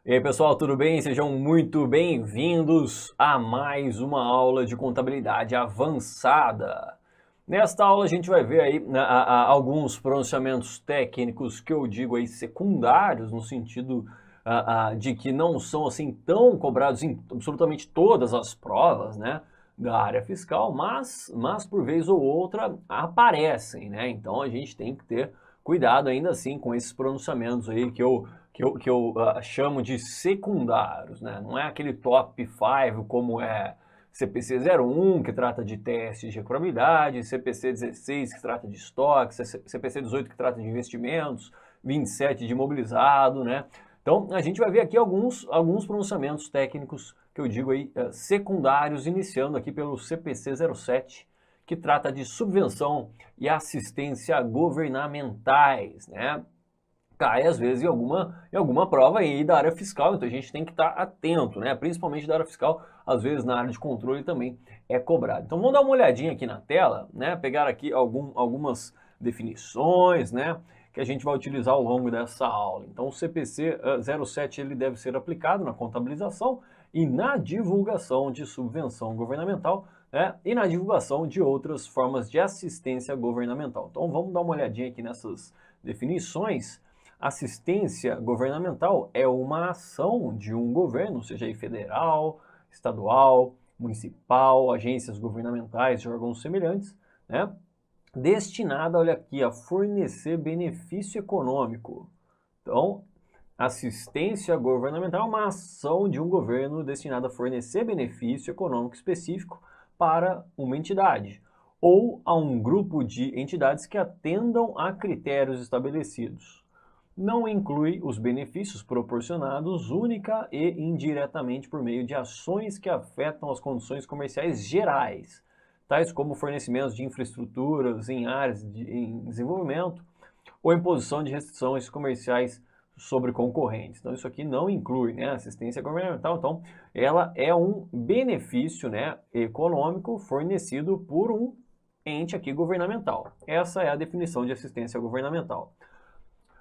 E aí, pessoal, tudo bem? Sejam muito bem-vindos a mais uma aula de contabilidade avançada. Nesta aula a gente vai ver aí alguns pronunciamentos técnicos que eu digo aí secundários, no sentido de que não são assim tão cobrados em absolutamente todas as provas, né, da área fiscal, mas por vez ou outra aparecem, né? Então a gente tem que ter cuidado ainda assim com esses pronunciamentos aí que eu chamo de secundários, né? Não é aquele top 5 como é CPC 01, que trata de testes de recurabilidade, CPC 16, que trata de estoque, CPC 18, que trata de investimentos, 27 de imobilizado, né? Então, a gente vai ver aqui alguns pronunciamentos técnicos que eu digo aí secundários, iniciando aqui pelo CPC 07, que trata de subvenção e assistência governamentais, né? Cai às vezes em alguma prova aí da área fiscal, então a gente tem que estar atento, né? Principalmente da área fiscal, às vezes na área de controle também é cobrado. Então vamos dar uma olhadinha aqui na tela, né? Pegar aqui algumas definições, né? Que a gente vai utilizar ao longo dessa aula. Então o CPC 07 ele deve ser aplicado na contabilização e na divulgação de subvenção governamental, né? E na divulgação de outras formas de assistência governamental. Então vamos dar uma olhadinha aqui nessas definições. Assistência governamental é uma ação de um governo, seja aí federal, estadual, municipal, agências governamentais e órgãos semelhantes, né? Destinada, olha aqui, a fornecer benefício econômico. Então, assistência governamental é uma ação de um governo destinada a fornecer benefício econômico específico para uma entidade ou a um grupo de entidades que atendam a critérios estabelecidos. Não inclui os benefícios proporcionados única e indiretamente por meio de ações que afetam as condições comerciais gerais, tais como fornecimentos de infraestruturas em áreas em desenvolvimento ou imposição de restrições comerciais sobre concorrentes. Então isso aqui não inclui, né, assistência governamental. Então ela é um benefício, né, econômico fornecido por um ente aqui governamental. Essa é a definição de assistência governamental.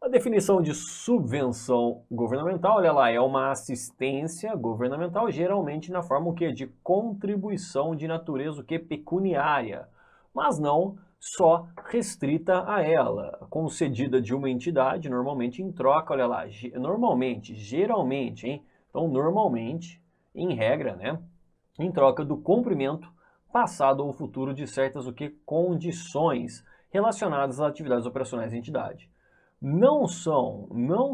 A definição de subvenção governamental, olha lá, é uma assistência governamental, geralmente na forma o quê? De contribuição de natureza o quê? Pecuniária, mas não só restrita a ela, concedida de uma entidade, normalmente em troca, olha lá, normalmente, geralmente, hein? Então, normalmente, em regra, né? Em troca do cumprimento passado ou futuro de certas o que? Condições relacionadas às atividades operacionais da entidade. Não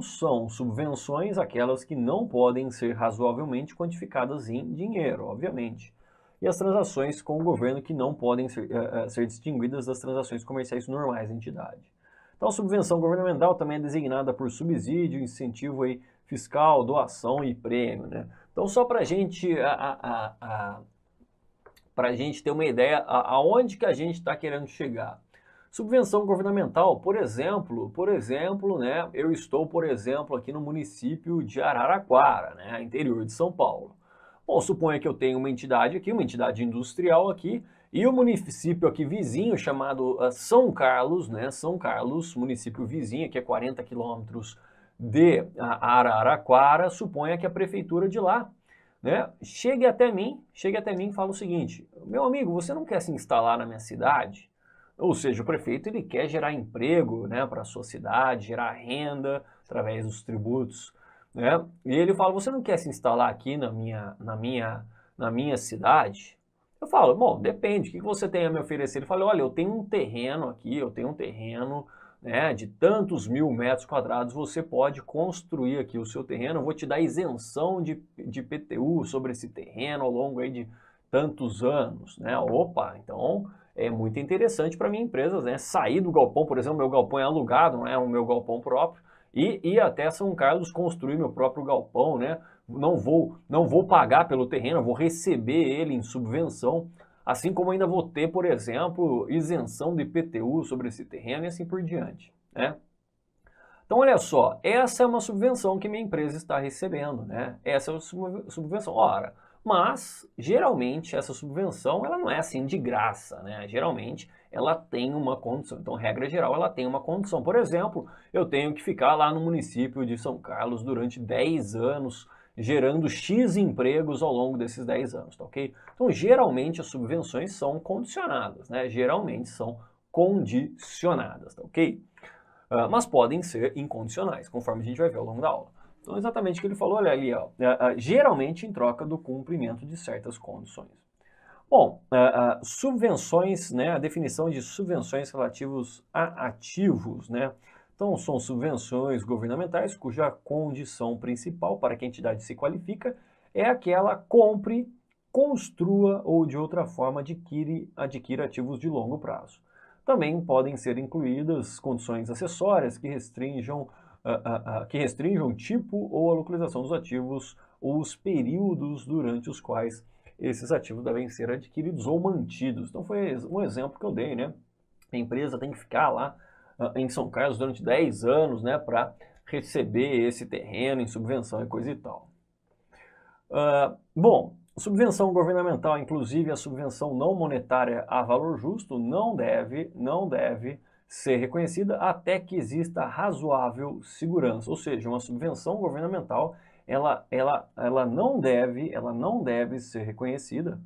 são subvenções aquelas que não podem ser razoavelmente quantificadas em dinheiro, obviamente. E as transações com o governo que não podem ser distinguidas das transações comerciais normais da entidade. Então, a subvenção governamental também é designada por subsídio, incentivo aí, fiscal, doação e prêmio, né? Então, só para a gente ter uma ideia aonde que a gente está querendo chegar. Subvenção governamental, por exemplo, né, eu estou, por exemplo, aqui no município de Araraquara, né, interior de São Paulo. Bom, suponha que eu tenho uma entidade aqui, uma entidade industrial aqui, e o município aqui vizinho, chamado São Carlos, né, São Carlos, município vizinho, que é 40 quilômetros de Araraquara, suponha que a prefeitura de lá, né, chegue até mim e fala o seguinte: meu amigo, você não quer se instalar na minha cidade? Ou seja, o prefeito ele quer gerar emprego, né, para a sua cidade, gerar renda através dos tributos, né? E ele fala: você não quer se instalar aqui na minha cidade? Eu falo: bom, depende, o que você tem a me oferecer? Ele fala: olha, eu tenho um terreno aqui, eu tenho um terreno, né, de tantos mil metros quadrados, você pode construir aqui o seu terreno, eu vou te dar isenção de PTU sobre esse terreno ao longo aí de tantos anos, né? Opa, então é muito interessante para minha empresa, né? Sair do galpão, por exemplo, meu galpão é alugado, não é o meu galpão próprio, e ir até São Carlos construir meu próprio galpão, né? Não vou pagar pelo terreno, eu vou receber ele em subvenção, assim como ainda vou ter, por exemplo, isenção de IPTU sobre esse terreno e assim por diante, né? Então, olha só, essa é uma subvenção que minha empresa está recebendo, né? Essa é uma subvenção. Ora, Mas, geralmente, essa subvenção ela não é assim de graça, né? Geralmente, ela tem uma condição. Então, regra geral, ela tem uma condição. Por exemplo, eu tenho que ficar lá no município de São Carlos durante 10 anos, gerando X empregos ao longo desses 10 anos, tá ok? Então, geralmente, as subvenções são condicionadas, né? Geralmente são condicionadas, tá ok? Mas podem ser incondicionais, conforme a gente vai ver ao longo da aula. Então, exatamente o que ele falou, olha ali, ó, geralmente em troca do cumprimento de certas condições. Bom, subvenções, né, a definição de subvenções relativos a ativos, né? Então, são subvenções governamentais cuja condição principal para que a entidade se qualifica é aquela compre, construa ou de outra forma adquira ativos de longo prazo. Também podem ser incluídas condições acessórias que restringam o tipo ou a localização dos ativos ou os períodos durante os quais esses ativos devem ser adquiridos ou mantidos. Então foi um exemplo que eu dei, né? A empresa tem que ficar lá em São Carlos durante 10 anos, né, para receber esse terreno em subvenção e coisa e tal. Bom, subvenção governamental, inclusive a subvenção não monetária a valor justo, não deve ser reconhecida até que exista razoável segurança. Ou seja, uma subvenção governamental, ela não deve ser reconhecida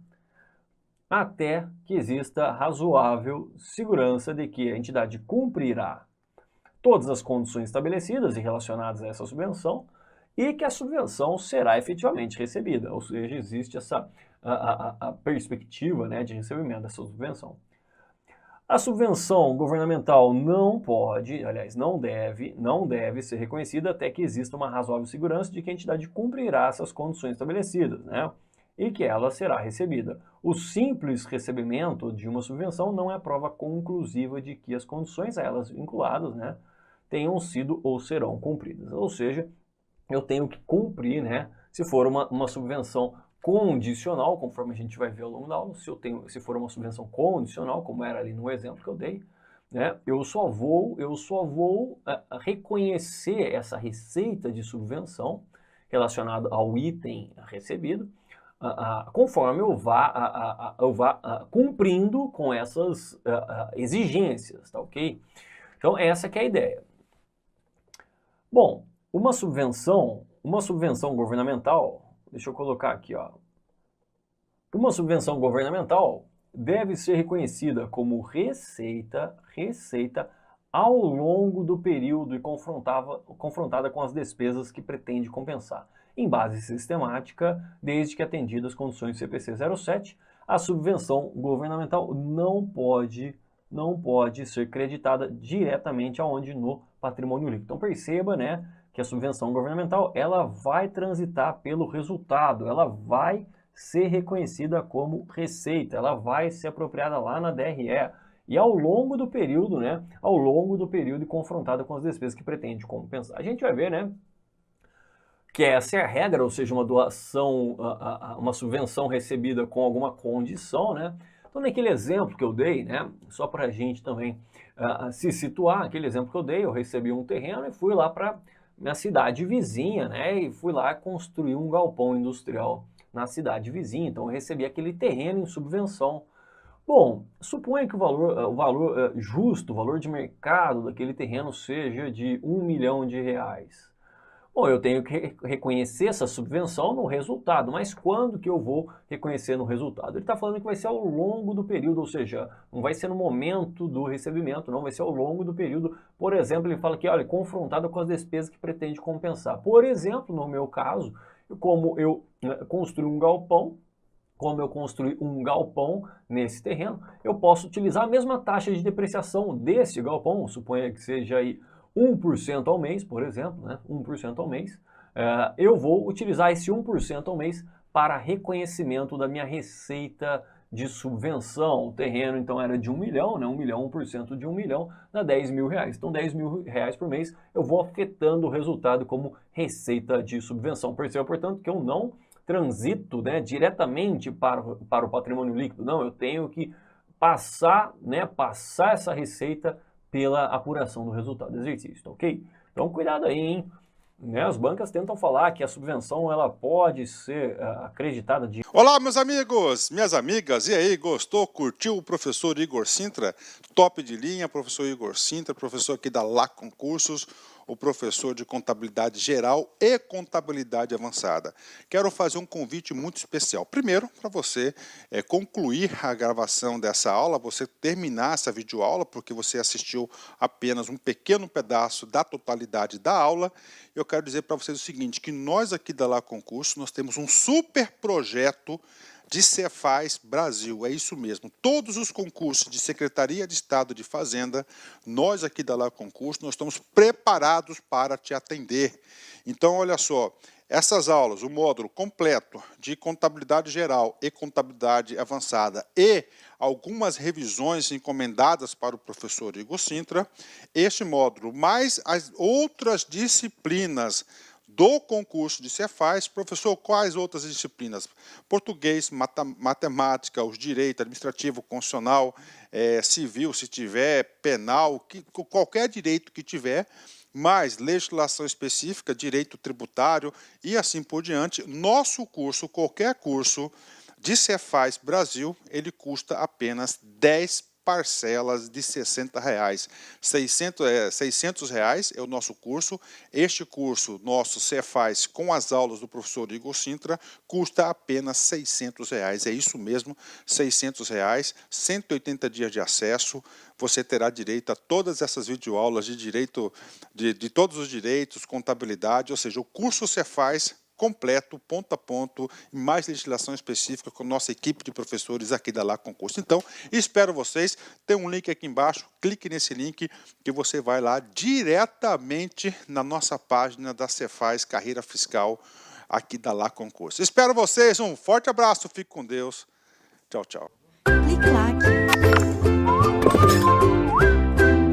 até que exista razoável segurança de que a entidade cumprirá todas as condições estabelecidas e relacionadas a essa subvenção e que a subvenção será efetivamente recebida, ou seja, existe essa a perspectiva, né, de recebimento dessa subvenção. A subvenção governamental não pode, aliás, não deve ser reconhecida até que exista uma razoável segurança de que a entidade cumprirá essas condições estabelecidas, né, e que ela será recebida. O simples recebimento de uma subvenção não é prova conclusiva de que as condições a elas vinculadas, né, tenham sido ou serão cumpridas. Ou seja, eu tenho que cumprir, né? Se for uma subvenção condicional, conforme a gente vai ver ao longo da aula, se for uma subvenção condicional, como era ali no exemplo que eu dei, né? Eu só vou reconhecer essa receita de subvenção relacionada ao item recebido, conforme eu vá cumprindo com essas exigências, tá ok? Então essa que é a ideia. Bom, uma subvenção governamental, deixa eu colocar aqui, ó. Uma subvenção governamental deve ser reconhecida como receita ao longo do período e confrontada com as despesas que pretende compensar. Em base sistemática, desde que atendidas as condições do CPC 07, a subvenção governamental não pode ser creditada diretamente aonde no patrimônio líquido. Então perceba, né, que a subvenção governamental ela vai transitar pelo resultado, ela vai ser reconhecida como receita, ela vai ser apropriada lá na DRE e ao longo do período, né, e confrontada com as despesas que pretende compensar. A gente vai ver, né, que essa é a regra, ou seja, uma doação, uma subvenção recebida com alguma condição, né? Então, naquele exemplo que eu dei, né, só para a gente também se situar, aquele exemplo que eu dei, eu recebi um terreno e fui lá para minha cidade vizinha, né, e fui lá construir um galpão industrial na cidade vizinha, então eu recebi aquele terreno em subvenção. Bom, suponha que o valor justo, o valor de mercado daquele terreno seja de R$1 milhão. Bom, eu tenho que reconhecer essa subvenção no resultado, mas quando que eu vou reconhecer no resultado? Ele está falando que vai ser ao longo do período, ou seja, não vai ser no momento do recebimento, não, vai ser ao longo do período. Por exemplo, ele fala que, olha, confrontado com as despesas que pretende compensar. Por exemplo, no meu caso, como eu construí um galpão, nesse terreno, eu posso utilizar a mesma taxa de depreciação desse galpão, suponha que seja aí 1% ao mês, por exemplo, né? 1% ao mês, eu vou utilizar esse 1% ao mês para reconhecimento da minha receita de subvenção. O terreno, então, era de 1 milhão, né? 1 milhão, 1% de 1 milhão, dá R$10 mil. Então, R$10 mil por mês, eu vou afetando o resultado como receita de subvenção. Perceba, portanto, que eu não transito, né, diretamente para o patrimônio líquido. Não, eu tenho que passar essa receita pela apuração do resultado do exercício, tá ok? Então, cuidado aí, hein? Né, as bancas tentam falar que a subvenção ela pode ser acreditada de... Olá, meus amigos, minhas amigas, e aí, gostou, curtiu o professor Igor Sintra? Top de linha, professor Igor Sintra, professor aqui da Lá Concursos, o professor de contabilidade geral e contabilidade avançada. Quero fazer um convite muito especial. Primeiro, para você concluir a gravação dessa aula, você terminar essa videoaula, porque você assistiu apenas um pequeno pedaço da totalidade da aula. Eu quero dizer para vocês o seguinte, que nós aqui da Lá Concurso, nós temos um super projeto de Cefaz Brasil, é isso mesmo. Todos os concursos de Secretaria de Estado de Fazenda, nós aqui da Lá Concurso, nós estamos preparados para te atender. Então, olha só, essas aulas, o módulo completo de contabilidade geral e contabilidade avançada e algumas revisões encomendadas para o professor Igor Sintra, este módulo, mais as outras disciplinas do concurso de Cefaz. Professor, quais outras disciplinas? Português, matemática, os direito administrativo, constitucional, civil, se tiver, penal, qualquer direito que tiver, mais legislação específica, direito tributário e assim por diante. Nosso curso, qualquer curso de Cefaz Brasil, ele custa apenas 10 parcelas de R$60. 600 reais é o nosso curso. Este curso nosso Cefaz com as aulas do professor Igor Sintra custa apenas R$600. É isso mesmo, R$600, 180 dias de acesso. Você terá direito a todas essas videoaulas de direito, de todos os direitos, contabilidade, ou seja, o curso Cefaz completo, ponto a ponto, e mais legislação específica com nossa equipe de professores aqui da Lá Concurso. Então, espero vocês. Tem um link aqui embaixo, clique nesse link que você vai lá diretamente na nossa página da Cefaz Carreira Fiscal aqui da Lá Concurso. Espero vocês, um forte abraço, fique com Deus. Tchau, tchau. Clique lá.